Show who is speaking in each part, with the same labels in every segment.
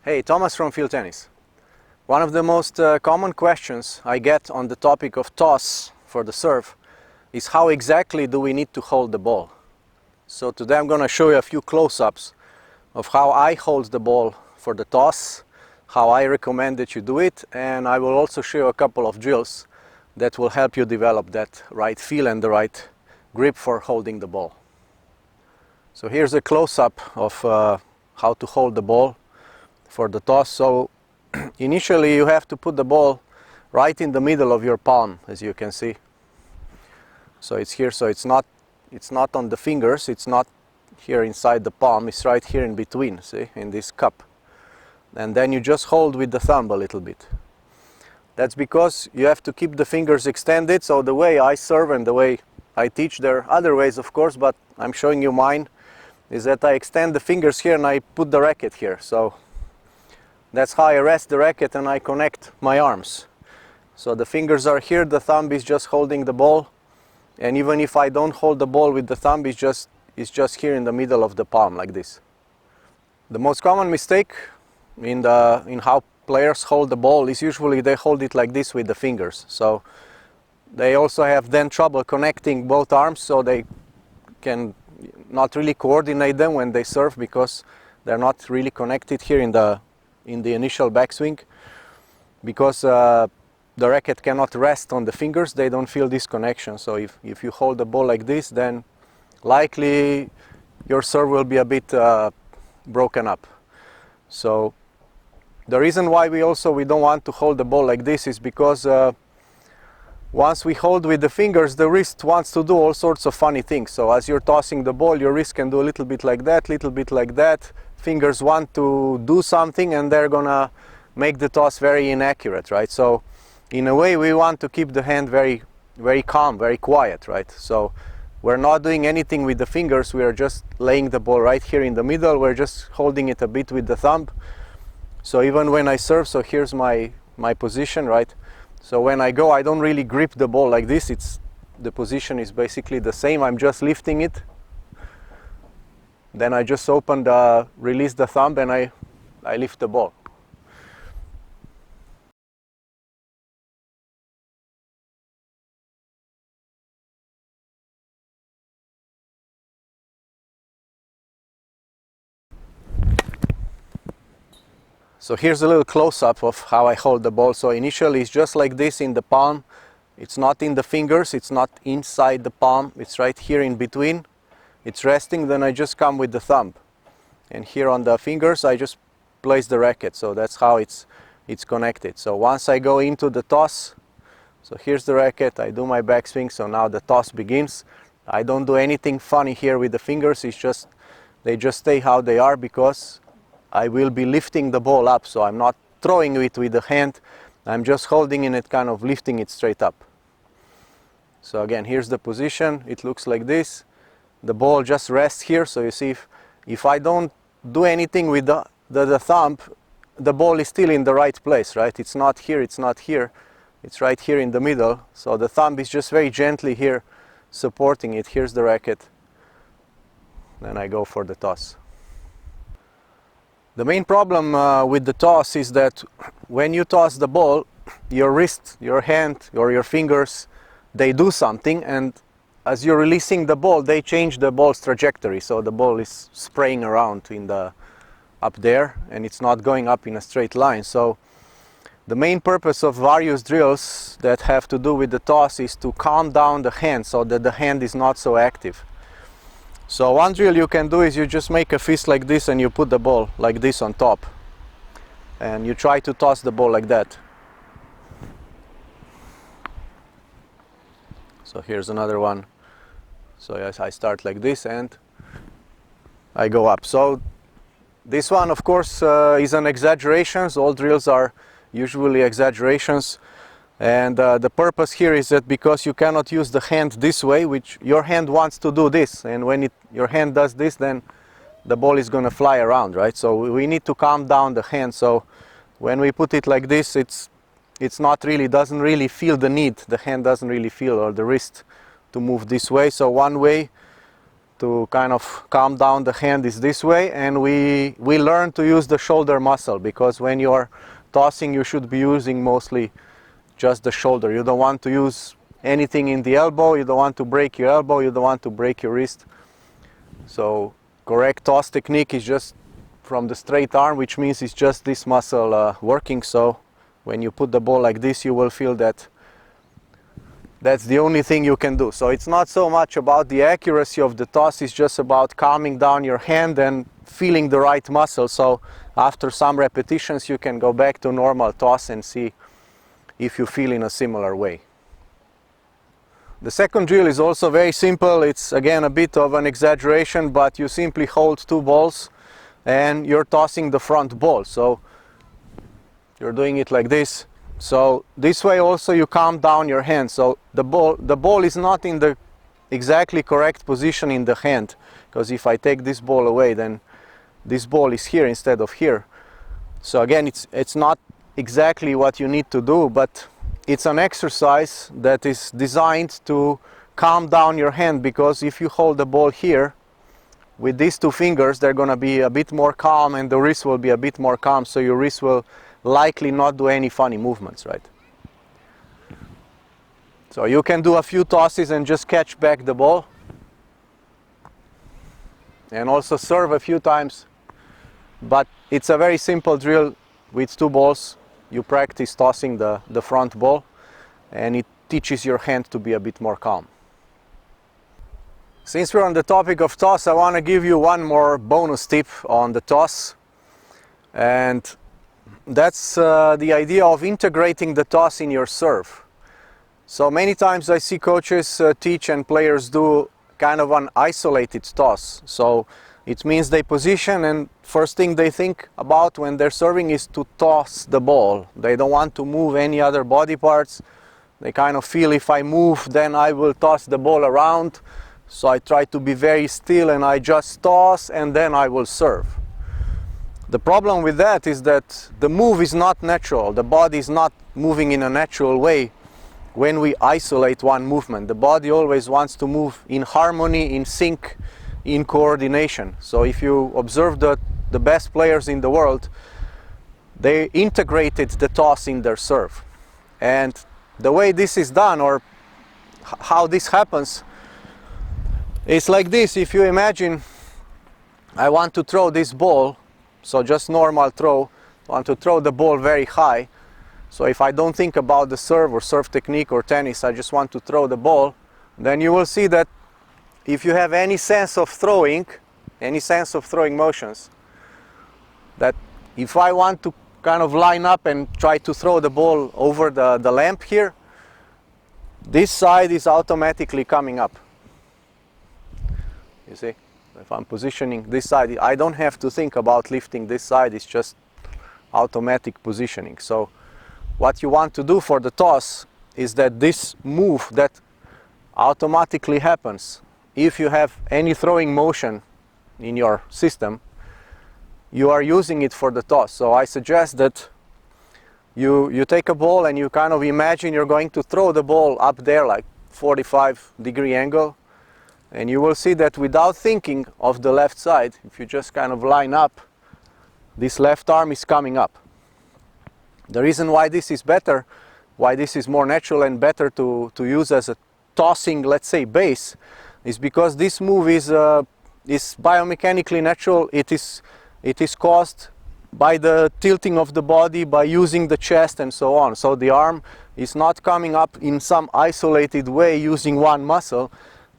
Speaker 1: Hey, Thomas from Field Tennis. One of the most common questions I get on the topic of toss for the serve is how exactly do we need to hold the ball. So today I'm going to show you a few close-ups of how I hold the ball for the toss, how I recommend that you do it, and I will also show you a couple of drills that will help you develop that right feel and the right grip for holding the ball. So here's a close-up of how to hold the ball for the toss. So initially you have to put the ball right in the middle of your palm, as you can see. So it's here, so it's not on the fingers, it's not here inside the palm, it's right here in between, see, in this cup. And then you just hold with the thumb a little bit. That's because you have to keep the fingers extended. So the way I serve and the way I teach, there are other ways of course, but I'm showing you mine, is that I extend the fingers here and I put the racket here. So that's how I rest the racket and I connect my arms. So the fingers are here, the thumb is just holding the ball, and even if I don't hold the ball with the thumb, it's just here in the middle of the palm like this. The most common mistake in how players hold the ball is usually they hold it like this with the fingers. So they also have then trouble connecting both arms, so they can not really coordinate them when they serve because they're not really connected here in the initial backswing, because the racket cannot rest on the fingers, they don't feel this connection. So if you hold the ball like this, then likely your serve will be a bit broken up. So the reason why we don't want to hold the ball like this is because once we hold with the fingers, the wrist wants to do all sorts of funny things. So as you're tossing the ball, your wrist can do a little bit like that, little bit like that. Fingers want to do something and they're gonna make the toss very inaccurate, right? So in a way we want to keep the hand very, very calm, very quiet, right? So we're not doing anything with the fingers, we are just laying the ball right here in the middle, we're just holding it a bit with the thumb. So even when I serve, so here's my position, right? So when I go, I don't really grip the ball like this, the position is basically the same, I'm just lifting it. Then I just release the thumb and I lift the ball. So here's a little close-up of how I hold the ball. So initially it's just like this in the palm. It's not in the fingers, it's not inside the palm, it's right here in between. It's resting, then I just come with the thumb. And here on the fingers I just place the racket. So that's how it's connected. So once I go into the toss, so here's the racket, I do my backswing, so now the toss begins. I don't do anything funny here with the fingers, they just stay how they are because I will be lifting the ball up, so I'm not throwing it with the hand, I'm just holding it, kind of lifting it straight up. So again, here's the position, it looks like this. The ball just rests here, so you see if I don't do anything with the thumb, the ball is still in the right place, right? It's not here, it's not here, it's right here in the middle. So the thumb is just very gently here supporting it. Here's the racket. Then I go for the toss. The main problem with the toss is that when you toss the ball, your wrist, your hand, or your fingers, they do something, and as you're releasing the ball, they change the ball's trajectory. So the ball is spraying around up there, and it's not going up in a straight line. So the main purpose of various drills that have to do with the toss is to calm down the hand so that the hand is not so active. So one drill you can do is you just make a fist like this and you put the ball like this on top. And you try to toss the ball like that. So here's another one. So yes, I start like this and I go up. So this one of course is an exaggeration. So all drills are usually exaggerations. And the purpose here is that because you cannot use the hand this way, which your hand wants to do this, and when your hand does this, then the ball is going to fly around, right? So we need to calm down the hand. So when we put it like this, doesn't really feel the need. The hand doesn't really feel, or the wrist, to move this way. So one way to kind of calm down the hand is this way, and we learn to use the shoulder muscle, because when you are tossing you should be using mostly just the shoulder. You don't want to use anything in the elbow, you don't want to break your elbow, you don't want to break your wrist. So correct toss technique is just from the straight arm, which means it's just this muscle working. So when you put the ball like this, you will feel that that's the only thing you can do. So it's not so much about the accuracy of the toss, it's just about calming down your hand and feeling the right muscle. So after some repetitions you can go back to normal toss and see if you feel in a similar way. The second drill is also very simple. It's again a bit of an exaggeration, but you simply hold two balls and you're tossing the front ball. So you're doing it like this. So this way also you calm down your hand. So the ball is not in the exactly correct position in the hand, because if I take this ball away, then this ball is here instead of here. So again, it's not exactly what you need to do, but it's an exercise that is designed to calm down your hand, because if you hold the ball here with these two fingers, they're going to be a bit more calm and the wrist will be a bit more calm, so your wrist will likely not do any funny movements, right? So you can do a few tosses and just catch back the ball, and also serve a few times, but it's a very simple drill. With two balls you practice tossing the front ball, and it teaches your hand to be a bit more calm. Since we're on the topic of toss, I want to give you one more bonus tip on the toss, and that's the idea of integrating the toss in your serve. So many times I see coaches teach and players do kind of an isolated toss. So it means they position, and first thing they think about when they're serving is to toss the ball. They don't want to move any other body parts. They kind of feel, if I move then I will toss the ball around. So I try to be very still and I just toss and then I will serve. The problem with that is that the move is not natural. The body is not moving in a natural way when we isolate one movement. The body always wants to move in harmony, in sync, in coordination. So if you observe the best players in the world, they integrated the toss in their serve. And the way this is done, or how this happens, is like this. If you imagine I want to throw this ball, so just normal throw, I want to throw the ball very high. So if I don't think about the serve or serve technique or tennis, I just want to throw the ball, then you will see that if you have any sense of throwing motions, that if I want to kind of line up and try to throw the ball over the lamp here, this side is automatically coming up. You see? If I'm positioning this side, I don't have to think about lifting this side, it's just automatic positioning. So what you want to do for the toss is that this move that automatically happens, if you have any throwing motion in your system, you are using it for the toss. So I suggest that you take a ball and you kind of imagine you're going to throw the ball up there like 45-degree angle, and you will see that without thinking of the left side, if you just kind of line up, this left arm is coming up. The reason why this is better, why this is more natural and better to use as a tossing, let's say, base, is because this move is biomechanically natural. It is caused by the tilting of the body, by using the chest and so on. So the arm is not coming up in some isolated way using one muscle,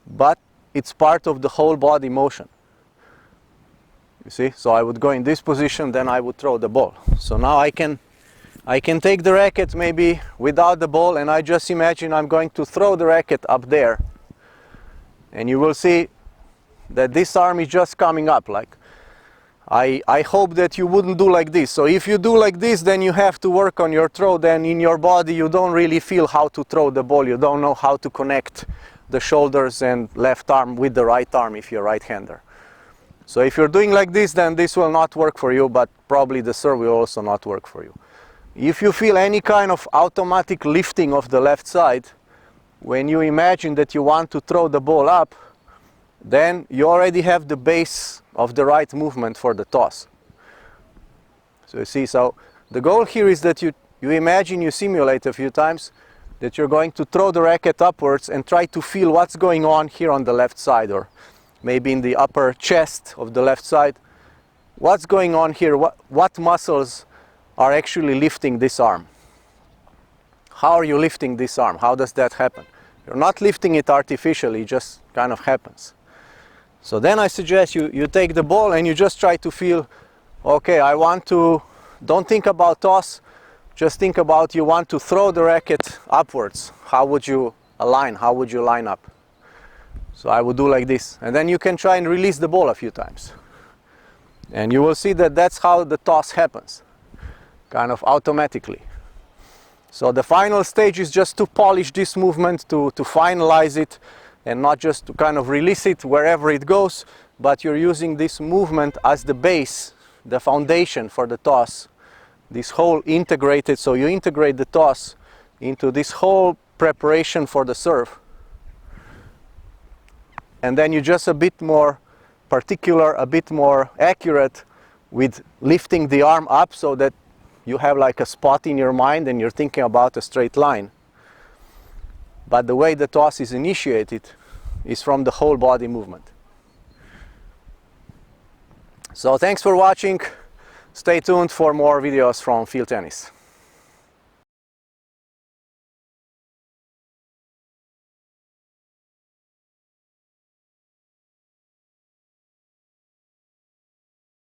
Speaker 1: but it's part of the whole body motion. You see? So I would go in this position, then I would throw the ball. So now I can take the racket maybe without the ball, and I just imagine I'm going to throw the racket up there. And you will see that this arm is just coming up. Like, I hope that you wouldn't do like this. So if you do like this, then you have to work on your throw. Then in your body you don't really feel how to throw the ball. You don't know how to connect the shoulders and left arm with the right arm if you're right-hander. So if you're doing like this, then this will not work for you, but probably the serve will also not work for you. If you feel any kind of automatic lifting of the left side, when you imagine that you want to throw the ball up, then you already have the base of the right movement for the toss. So you see, so the goal here is that you imagine, you simulate a few times that you're going to throw the racket upwards and try to feel what's going on here on the left side, or maybe in the upper chest of the left side. What's going on here? What muscles are actually lifting this arm? How are you lifting this arm? How does that happen? You're not lifting it artificially, it just kind of happens. So then I suggest you take the ball and you just try to feel, okay, I want to, don't think about toss, just think about you want to throw the racket upwards. How would you align? How would you line up? So I would do like this. And then you can try and release the ball a few times. And you will see that that's how the toss happens, kind of automatically. So the final stage is just to polish this movement, to finalize it, and not just to kind of release it wherever it goes, but you're using this movement as the base, the foundation for the toss. This whole integrated, so you integrate the toss into this whole preparation for the serve. And then you're just a bit more particular, a bit more accurate with lifting the arm up so that you have like a spot in your mind and you're thinking about a straight line. But the way the toss is initiated is from the whole body movement. So thanks for watching. Stay tuned for more videos from field tennis.